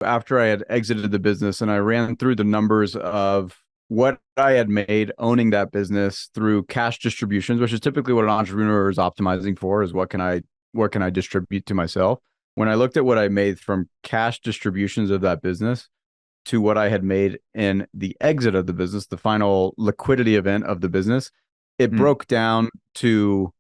After I had exited the business and I ran through the numbers of what I had made owning that business through cash distributions, which is typically what an entrepreneur is optimizing for, is what can I distribute to myself. When I looked at what I made from cash distributions of that business to what I had made in the exit of the business, the final liquidity event of the business, it Hmm. broke down to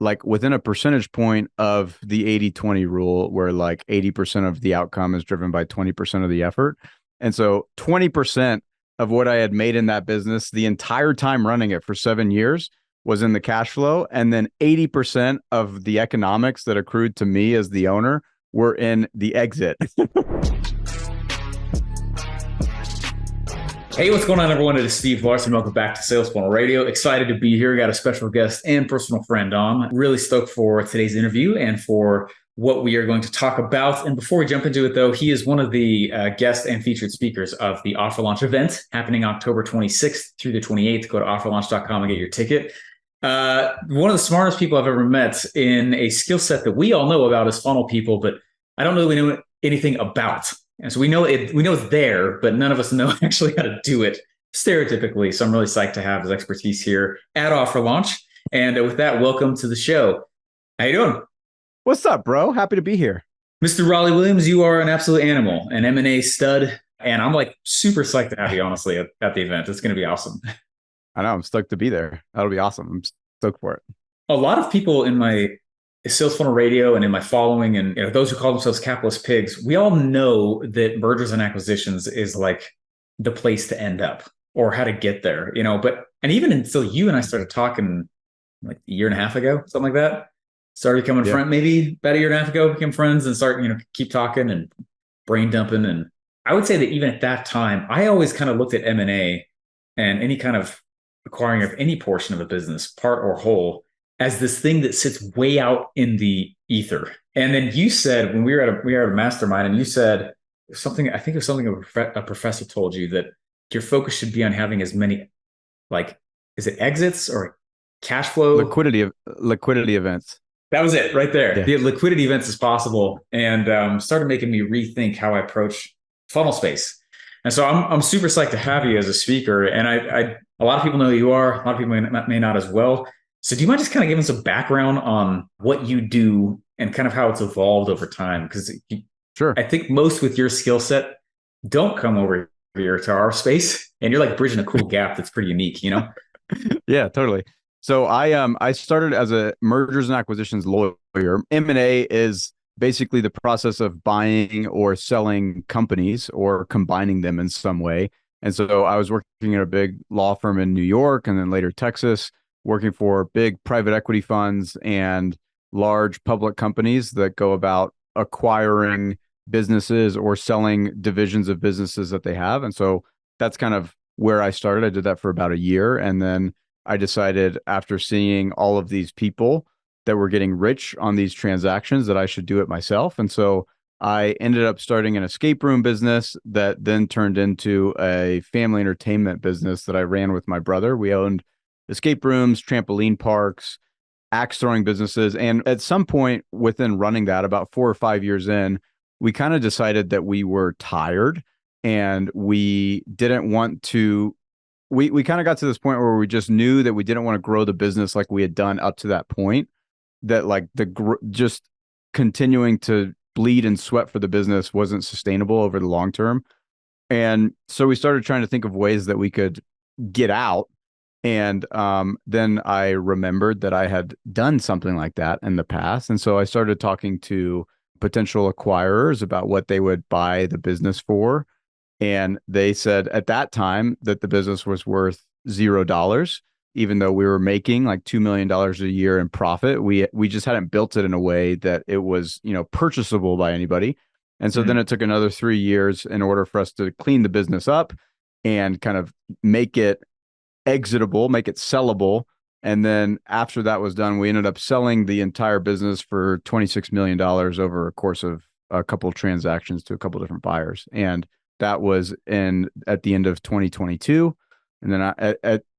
like within a percentage point of the 80-20 rule, where like 80% of the outcome is driven by 20% of the effort. And so 20% of what I had made in that business the entire time running it for 7 years was in the cash flow. And then 80% of the economics that accrued to me as the owner were in the exit. Hey, what's going on, everyone? It is Steve Larson. Welcome back to Sales Funnel Radio. Excited to be here. Got a special guest and personal friend on. Really stoked for today's interview and for what we are going to talk about. And before we jump into it, though, he is one of the guest and featured speakers of the Offer Launch event happening October 26th through the 28th. Go to offerlaunch.com and get your ticket. One of the smartest people I've ever met in a skill set that we all know about is funnel people, but I don't really know anything about. And so we know it's there, but none of us know actually how to do it stereotypically. So I'm really psyched to have his expertise here at Offer Launch. And with that, welcome to the show. How you doing? What's up, bro? Happy to be here. Mr. Raleigh Williams, you are an absolute animal, an M&A stud. And I'm like super psyched to have you, honestly, at the event. It's going to be awesome. I know I'm stoked to be there. That'll be awesome. I'm stoked for it. A lot of people in my sales funnel radio and in my following, and those who call themselves capitalist pigs, we all know that mergers and acquisitions is like the place to end up or how to get there, but and even until you and I started talking like a year and a half ago, something like that, started becoming Yeah. friends, maybe about a year and a half ago, became friends and start keep talking and brain dumping. And I would say that even at that time, I always kind of looked at M&A and any kind of acquiring of any portion of a business, part or whole, as this thing that sits way out in the ether. And then you said, when we were at a mastermind, and you said something, I think it was something a professor told you, that your focus should be on having as many, like, is it exits or cash flow? Liquidity events. That was it right there. Yeah. The liquidity events as possible, and started making me rethink how I approach funnel space. And so I'm super psyched to have you as a speaker. And I a lot of people know who you are. A lot of people may not as well. So do you mind just kind of giving some background on what you do and kind of how it's evolved over time? Because Sure. I think most with your skill set don't come over here to our space, and you're like bridging a cool gap that's pretty unique. Yeah, totally. So I started as a mergers and acquisitions lawyer. M&A is basically the process of buying or selling companies or combining them in some way. And so I was working at a big law firm in New York and then later Texas, working for big private equity funds and large public companies that go about acquiring businesses or selling divisions of businesses that they have. And so that's kind of where I started. I did that for about a year. And then I decided, after seeing all of these people that were getting rich on these transactions, that I should do it myself. And so I ended up starting an escape room business that then turned into a family entertainment business that I ran with my brother. We owned escape rooms, trampoline parks, axe throwing businesses. And at some point within running that, about 4 or 5 years in, we kind of decided that we were tired and we didn't want to. We kind of got to this point where we just knew that we didn't want to grow the business like we had done up to that point, that like just continuing to bleed and sweat for the business wasn't sustainable over the long term. And so we started trying to think of ways that we could get out. And then I remembered that I had done something like that in the past. And so I started talking to potential acquirers about what they would buy the business for. And they said at that time that the business was worth $0, even though we were making like $2 million a year in profit. We just hadn't built it in a way that it was, purchasable by anybody. And so then Mm. it took another 3 years in order for us to clean the business up and kind of make it exitable, make it sellable. And then after that was done, we ended up selling the entire business for $26 million over a course of a couple of transactions to a couple of different buyers. And that was at the end of 2022. And then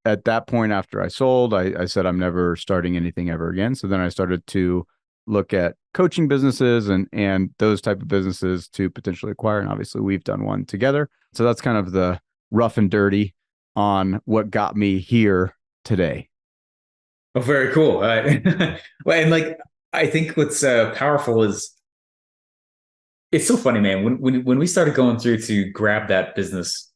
at that point, after I sold, I said, I'm never starting anything ever again. So then I started to look at coaching businesses and those type of businesses to potentially acquire. And obviously we've done one together. So that's kind of the rough and dirty on what got me here today. Oh, very cool. Well, and like, I think what's powerful is it's so funny, man. When we started going through to grab that business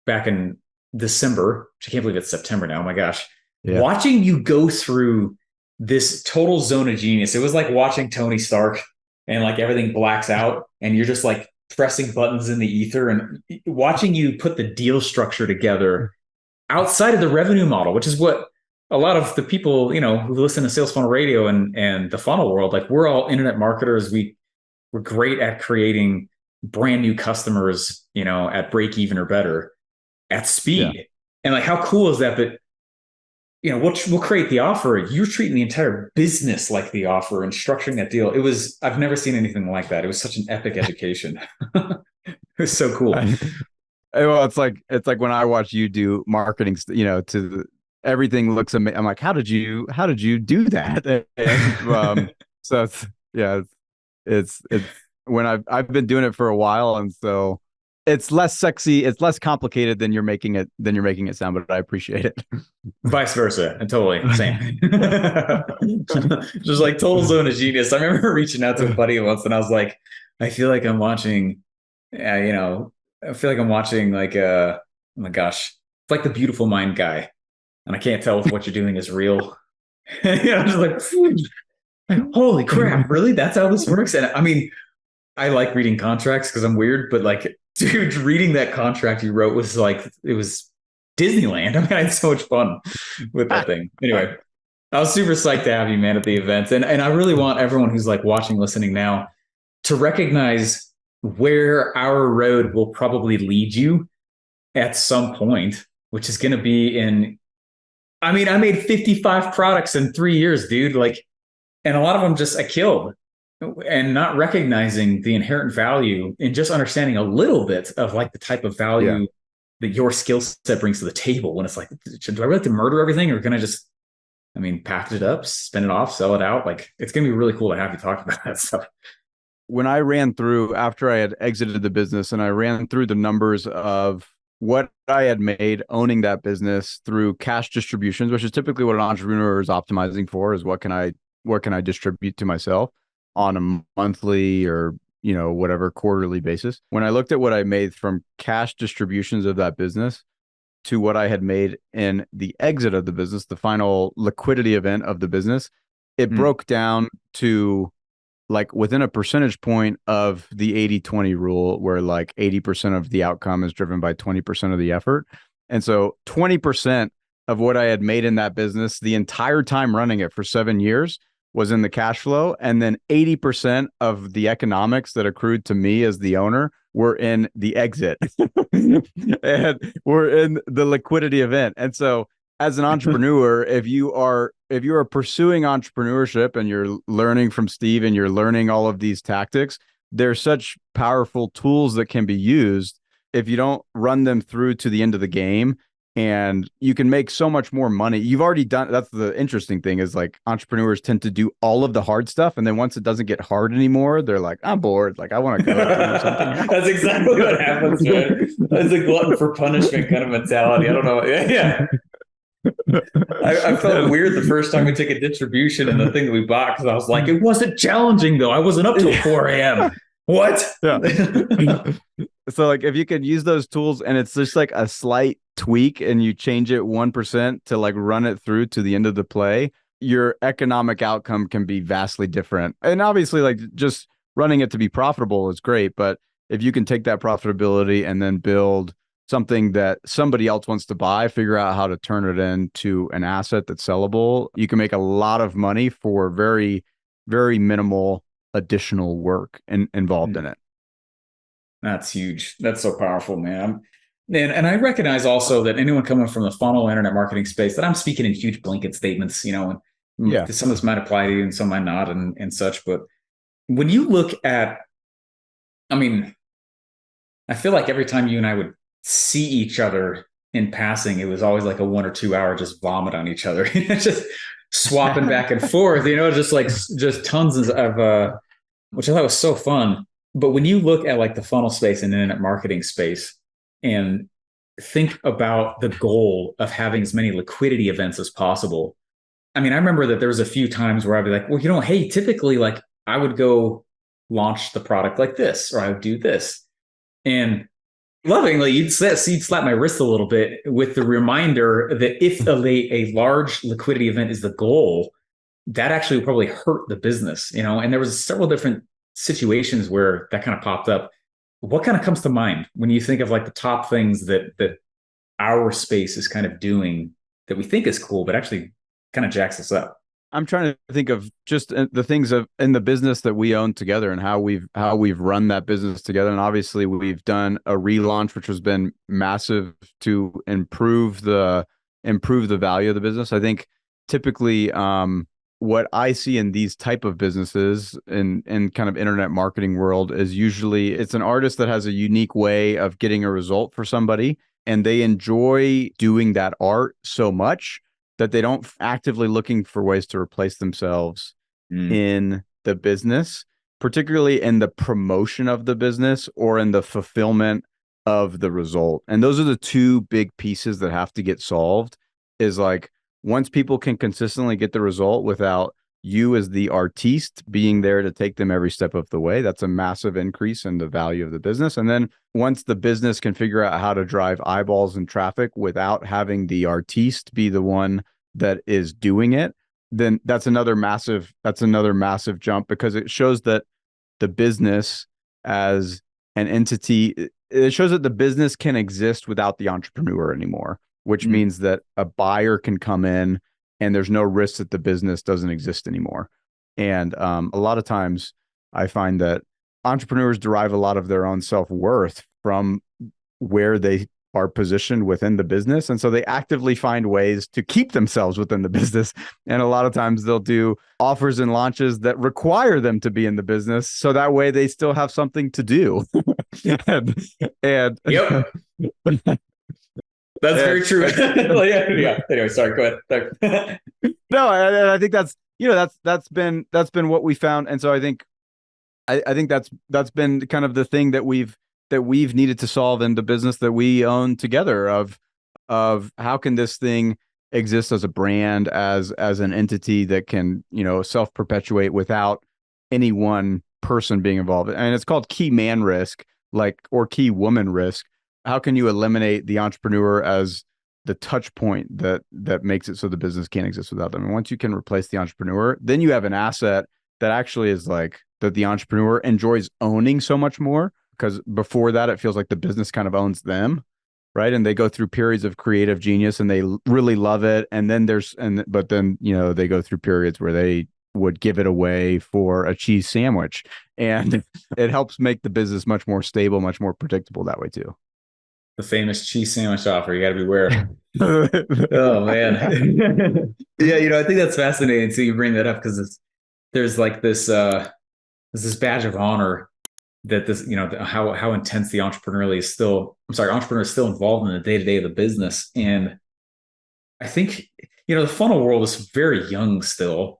back in December, which I can't believe it's September now. Oh my gosh. Yeah. Watching you go through this total zone of genius. It was like watching Tony Stark and like everything blacks out and you're just like pressing buttons in the ether and watching you put the deal structure together outside of the revenue model, which is what a lot of the people, who listen to Sales Funnel Radio and the funnel world, like we're all internet marketers. We're great at creating brand new customers, at break even or better at speed. Yeah. And like, how cool is that? That, we'll create the offer. You're treating the entire business like the offer and structuring that deal. I've never seen anything like that. It was such an epic education. It was so cool. Well, it's like when I watch you do marketing, everything looks amazing. I'm like, how did you do that? And, so it's when I've been doing it for a while, and so it's less sexy, it's less complicated than you're making it sound, but I appreciate it. Vice versa, and totally same. Just like total zone of genius. I remember reaching out to a buddy once, and I was like, I feel like I'm watching, like oh my gosh, it's like the Beautiful Mind guy, and I can't tell if what you're doing is real. Just like, holy crap, really? That's how this works? And I mean, I like reading contracts because I'm weird, but like, dude, reading that contract you wrote was like, it was Disneyland. I mean, I had so much fun with that thing. Anyway, I was super psyched to have you, man, at the event. And I really want everyone who's like watching, listening now to recognize where our road will probably lead you at some point, which is going to be I made 55 products in 3 years, dude. Like, and a lot of them I killed, and not recognizing the inherent value in just understanding a little bit of like the type of value that your skill set brings to the table. When it's like, do I really have to murder everything, or can I just, package it up, spin it off, sell it out? Like, it's going to be really cool to have you talk about that stuff. When I ran through, after I had exited the business, and I ran through the numbers of what I had made owning that business through cash distributions, which is typically what an entrepreneur is optimizing for, is what can I distribute to myself on a monthly or whatever quarterly basis. When I looked at what I made from cash distributions of that business to what I had made in the exit of the business, the final liquidity event of the business, it broke down to like within a percentage point of the 80-20 rule, where like 80% of the outcome is driven by 20% of the effort. And so 20% of what I had made in that business the entire time running it for 7 years was in the cash flow. And then 80% of the economics that accrued to me as the owner were in the exit and were in the liquidity event. And so as an entrepreneur, if you are pursuing entrepreneurship and you're learning from Steve and you're learning all of these tactics, there's such powerful tools that can be used if you don't run them through to the end of the game. And you can make so much more money. You've already done. That's the interesting thing, is like entrepreneurs tend to do all of the hard stuff. And then once it doesn't get hard anymore, they're like, I'm bored. Like, I want to go do something else. That's exactly what happens, man. That's a glutton for punishment kind of mentality. I don't know. Yeah. I felt weird the first time we took a distribution in the thing that we bought, because I was like, it wasn't challenging though. I wasn't up till 4 a.m. What? Yeah. So like if you could use those tools and it's just like a slight tweak and you change it 1% to like run it through to the end of the play, your economic outcome can be vastly different. And obviously like just running it to be profitable is great, but if you can take that profitability and then build something that somebody else wants to buy, figure out how to turn it into an asset that's sellable, you can make a lot of money for very, very minimal additional work involved in it. That's huge. That's so powerful, man. And I recognize also that anyone coming from the funnel internet marketing space, that I'm speaking in huge blanket statements, and some of this might apply to you and some might not and such. But when you look at, I feel like every time you and I would see each other in passing, it was always like a 1 or 2 hour just vomit on each other. swapping back and forth, just like just tons of which I thought was so fun. But when you look at like the funnel space and internet marketing space and think about the goal of having as many liquidity events as possible. I mean, I remember that there was a few times where I'd be like, well, hey, typically like I would go launch the product like this, or I would do this. And lovingly, you'd slap my wrist a little bit with the reminder that if a large liquidity event is the goal, that actually would probably hurt the business, and there was several different situations where that kind of popped up. What kind of comes to mind when you think of like the top things that our space is kind of doing that we think is cool, but actually kind of jacks us up? I'm trying to think of just the things in the business that we own together and how we've run that business together. And obviously we've done a relaunch, which has been massive to improve the value of the business. I think typically what I see in these type of businesses in kind of internet marketing world is usually it's an artist that has a unique way of getting a result for somebody, and they enjoy doing that art so much that they don't actively looking for ways to replace themselves in the business, particularly in the promotion of the business or in the fulfillment of the result. And those are the two big pieces that have to get solved. Is like, once people can consistently get the result without you as the artiste being there to take them every step of the way, that's a massive increase in the value of the business. And then once the business can figure out how to drive eyeballs and traffic without having the artiste be the one that is doing it, then that's another massive jump, because it shows that the business as an entity, it shows that the business can exist without the entrepreneur anymore, which means that a buyer can come in and there's no risk that the business doesn't exist anymore. And a lot of times I find that entrepreneurs derive a lot of their own self-worth from where they are positioned within the business. And so they actively find ways to keep themselves within the business. And a lot of times they'll do offers and launches that require them to be in the business, so that way they still have something to do. and Yep. That's very true. Yeah. Anyway, sorry. Go ahead. No, I think that's been what we found, and so I think that's been kind of the thing that we've needed to solve in the business that we own together. Of how can this thing exist as a brand, as an entity that can self perpetuate without any one person being involved, and it's called key man risk, or key woman risk. How can you eliminate the entrepreneur as the touch point that makes it so the business can't exist without them? And once you can replace the entrepreneur, then you have an asset that actually is like that the entrepreneur enjoys owning so much more, because before that, it feels like the business kind of owns them, right? And they go through periods of creative genius and they really love it. And then but then they go through periods where they would give it away for a cheese sandwich. And it helps make the business much more stable, much more predictable that way too. The famous cheese sandwich offer. You got to beware. Oh man. Yeah, I think that's fascinating. So you bring that up because there's like this badge of honor that how intense the entrepreneur is still involved in the day-to-day of the business. And I think the funnel world is very young still.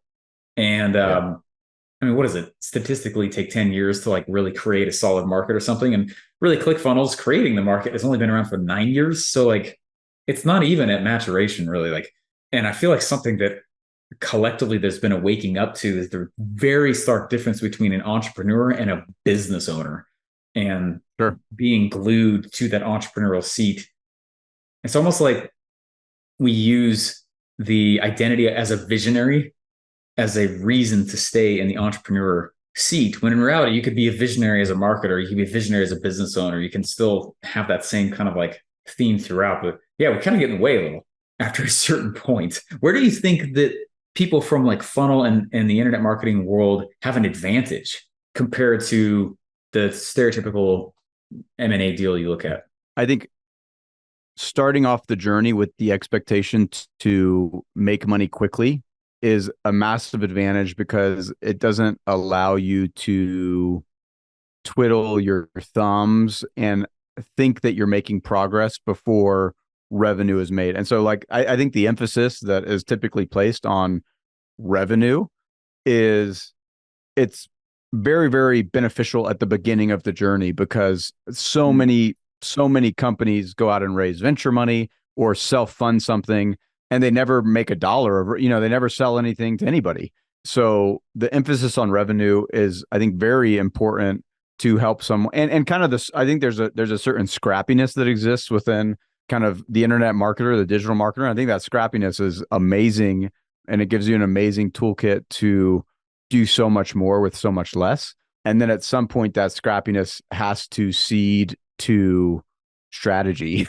And I mean, what does it statistically take 10 years to like really create a solid market or something? And really ClickFunnels creating the market has only been around for 9 years. So like, it's not even at maturation really. Like, and I feel like something that collectively there's been a waking up to is the very stark difference between an entrepreneur and a business owner, and being glued to that entrepreneurial seat. It's almost like we use the identity as a visionary as a reason to stay in the entrepreneur seat, when in reality, you could be a visionary as a marketer, you could be a visionary as a business owner. You can still have that same kind of like theme throughout. But yeah, we kind of get in the way a little after a certain point. Where do you think that people from like funnel and the internet marketing world have an advantage compared to the stereotypical M&A deal you look at? I think starting off the journey with the expectation to make money quickly is a massive advantage, because it doesn't allow you to twiddle your thumbs and think that you're making progress before revenue is made. And so like I think the emphasis that is typically placed on revenue is it's very, very beneficial at the beginning of the journey because so many companies go out and raise venture money or self-fund something and they never make a dollar of, they never sell anything to anybody. So the emphasis on revenue is, I think, very important to help someone. And kind of this, I think there's a certain scrappiness that exists within kind of the internet marketer, the digital marketer. I think that scrappiness is amazing, and it gives you an amazing toolkit to do so much more with so much less. And then at some point, that scrappiness has to seed to strategy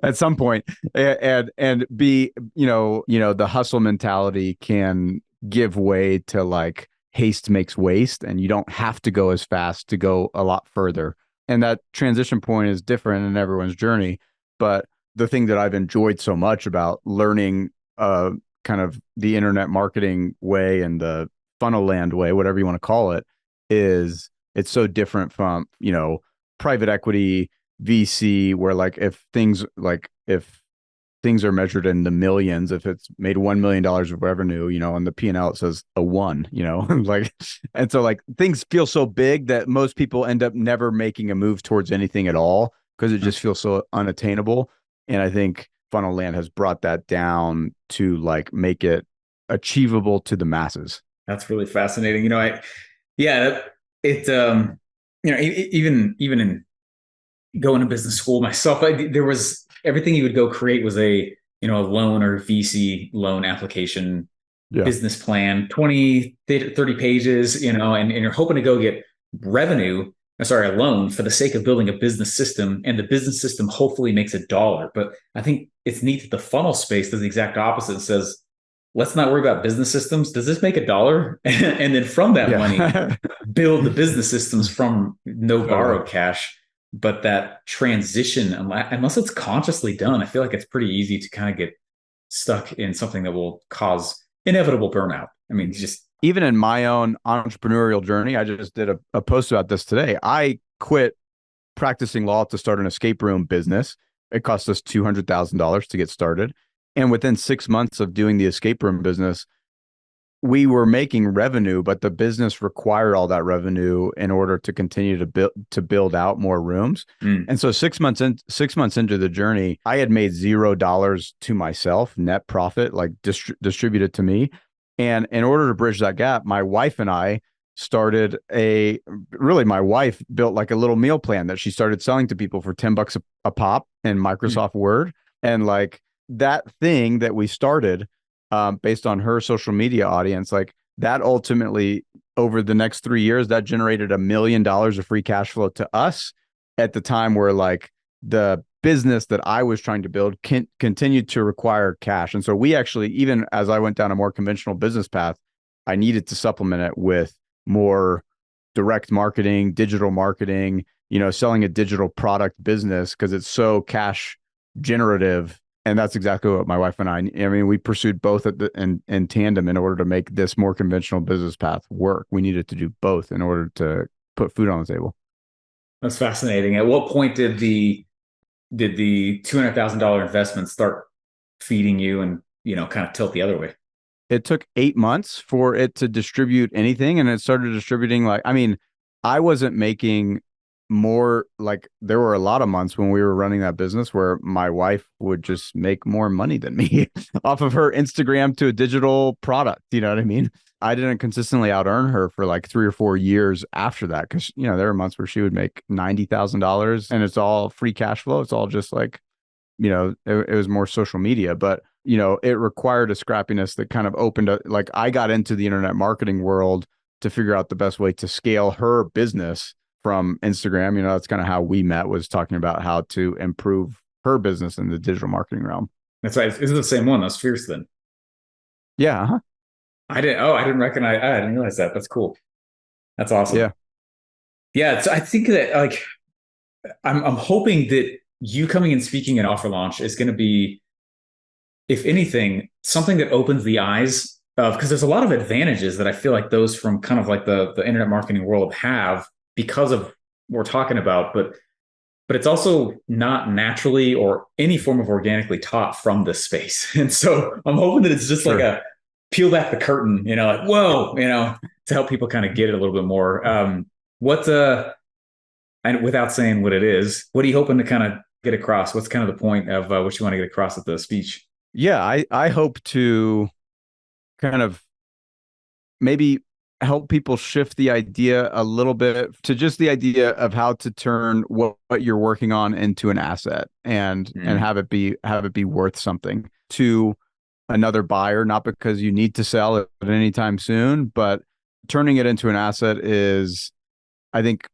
at some point, and be, the hustle mentality can give way to like haste makes waste, and you don't have to go as fast to go a lot further. And that transition point is different in everyone's journey. But the thing that I've enjoyed so much about learning kind of the internet marketing way and the funnel land way, whatever you want to call it, is it's so different from, private equity, VC, where if things are measured in the millions, if it's made $1 million of revenue, on the P&L, it says a one, like, and so like things feel so big that most people end up never making a move towards anything at all because it just feels so unattainable. And I think Funnel Land has brought that down to like make it achievable to the masses. That's really fascinating. Even in going to business school myself, there was everything you would go create was a loan or VC loan application, business plan, 20, 30 pages, and you're hoping to go get a loan for the sake of building a business system, and the business system hopefully makes $1. But I think it's neat that the funnel space does the exact opposite and says, let's not worry about business systems. Does this make $1? And then from that money, build the business systems from no borrowed cash. But that transition, unless it's consciously done, I feel like it's pretty easy to kind of get stuck in something that will cause inevitable burnout. I mean, just even in my own entrepreneurial journey, I just did a post about this today. I quit practicing law to start an escape room business. It cost us $200,000 to get started. And within 6 months of doing the escape room business, we were making revenue, but the business required all that revenue in order to continue to build out more rooms. And so 6 months into the journey, I had made $0 to myself, net profit, like distributed to me. And in order to bridge that gap, my wife and I started my wife built like a little meal plan that she started selling to people for $10 a pop in Microsoft Word. And like that thing that we started, based on her social media audience, like that ultimately over the next 3 years, that generated $1 million of free cash flow to us at the time where like the business that I was trying to build continued to require cash. And so we actually, even as I went down a more conventional business path, I needed to supplement it with more direct marketing, digital marketing, selling a digital product business because it's so cash generative. And that's exactly what my wife and I mean, we pursued both in tandem in order to make this more conventional business path work. We needed to do both in order to put food on the table. That's fascinating. At what point did the $200,000 investment start feeding you and, kind of tilt the other way? It took 8 months for it to distribute anything. And it started distributing I wasn't making more, like there were a lot of months when we were running that business where my wife would just make more money than me off of her Instagram to a digital product. You know what I mean? I didn't consistently out earn her for like 3 or 4 years after that. Cause there were months where she would make $90,000 and it's all free cash flow. It's all just like, it was more social media, but it required a scrappiness that kind of opened up. Like I got into the internet marketing world to figure out the best way to scale her business from Instagram. That's kind of how we met, was talking about how to improve her business in the digital marketing realm. That's right. Is it the same one? That's fierce then. Yeah. Uh-huh. I didn't realize that. That's cool. That's awesome. Yeah. Yeah. So I think that like, I'm hoping that you coming and speaking at Offer Launch is going to be, if anything, something that opens the eyes of, because there's a lot of advantages that I feel like those from kind of like the internet marketing world have because of what we're talking about, but it's also not naturally or any form of organically taught from this space. And so I'm hoping that it's just like peel back the curtain, like, whoa, to help people kind of get it a little bit more. What, and without saying what it is, what are you hoping to kind of get across? What's kind of the point of what you want to get across at the speech? Yeah, I hope to kind of maybe help people shift the idea a little bit to just the idea of how to turn what you're working on into an asset and have it be worth something to another buyer, not because you need to sell it anytime soon, but turning it into an asset is, I think,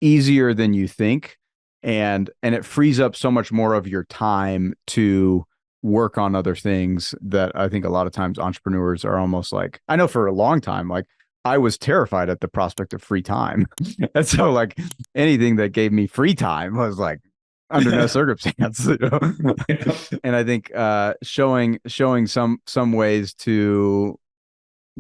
easier than you think, and it frees up so much more of your time to work on other things that I think a lot of times entrepreneurs are almost like, I know for a long time, like I was terrified at the prospect of free time. And so like anything that gave me free time was like under no circumstance. And I think showing some ways to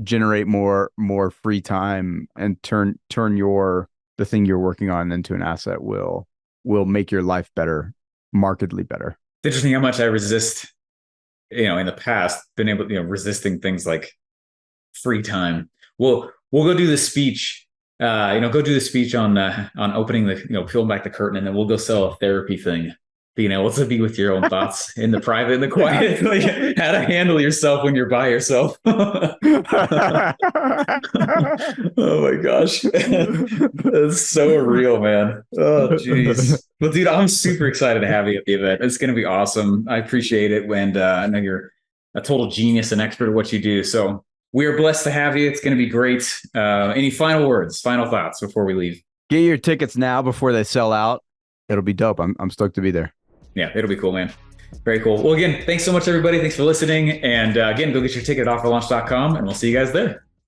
generate more free time and turn the thing you're working on into an asset will make your life better, markedly better. It's interesting how much I resist, in the past, been able, resisting things like free time. We'll go do the speech, go do the speech on opening the, peeling back the curtain, and then we'll go sell a therapy thing. Being able to be with your own thoughts in the private, in the quiet, like how to handle yourself when you're by yourself. Oh my gosh. That's so real, man. Oh, geez. Well, dude, I'm super excited to have you at the event. It's going to be awesome. I appreciate it. And I know you're a total genius and expert at what you do. So we are blessed to have you. It's going to be great. Any final words, final thoughts before we leave? Get your tickets now before they sell out. It'll be dope. I'm stoked to be there. Yeah, it'll be cool, man. Very cool. Well, again, thanks so much, everybody. Thanks for listening. And again, go get your ticket at offerlaunch.com, and we'll see you guys there.